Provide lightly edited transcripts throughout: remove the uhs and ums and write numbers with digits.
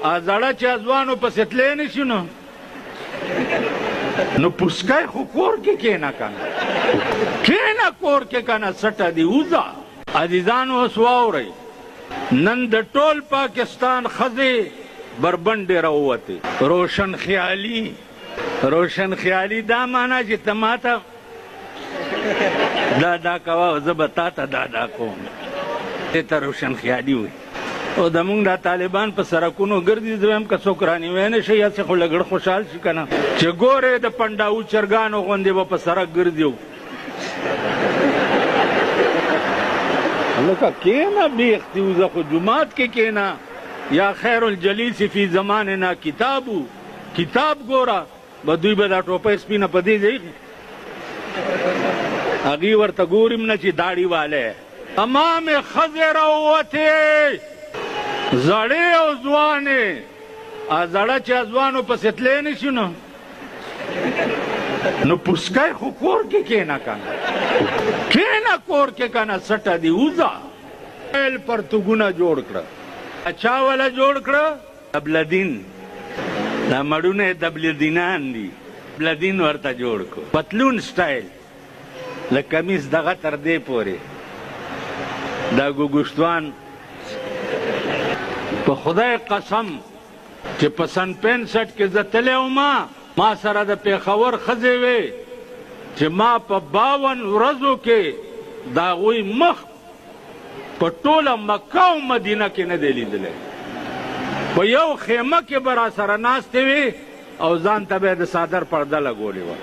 زړه چې ځوانو پسې تللی نه شي نو پوسکی خو کور کې کېنه کنه کېنه کور کې کنه سټه دي وځه. عزیزانو اوس واورئ نن د ټول پاکستان ښځې بربنډې راووتې. روشن خیالي دا معنا چې ته ماته دا کوه او زه به تا ته دا کوم. دې ته روشن خیالي وایي. او زمونږ دا طالبان په سړکونو ګرځي. زه وایم که څوک رانیوی نه شي هسې خو لږ خوشحال شي که نه چې ګورې د پنډاو چرګانو غوندې به په سړک ګرځي. لکه کېنه بیختی وځه خو جومات کې کېنه. یا خیر الجلیس فی زماننا کتاب ګوره به دوی به دا ټوپۍ سپینه په دې ځای هغې ورته ګورم نه چې داړي والی تمامې ښځې راووتې زړې او ځوانې. زړه چې ځوانو پسې تللی نه شي نو پوسکی خو کور کې کېنه کنه کېنه کور کې کنه سټه دي وځه. پرتوګونه جوړ کړه. چا والا جوړ کړه؟ دبلدین. دا مړونه یې دبلدینان دي. دبلدین ورته جوړ کړو. پتلون سټایل له کمیس دغه تر دې پورې دا ګوګوشتوان. په خدای قسم چې په سن 65 کې زه تللی وما ما سره د پېښور ښځې وې چې ما په 52 ورځو کې د هغوی مخ په ټوله مکه او مدینه کې نه دی لیدلی. په یو خیمه کې به را سره ناستې وې او ځان ته به یې د څادر پرده لګولې وه.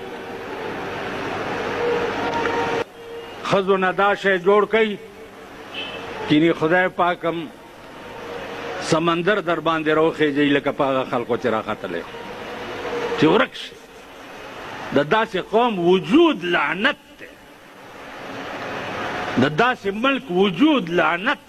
ښځو نه دا شی جوړ کوي کینی خدای پاکم سمندر در باندې راوخیږي لکه په هغه خلکو چې راختلی چې ورک شي. د داسې قوم وجود لعنت دی. د داسې ملک وجود لعنت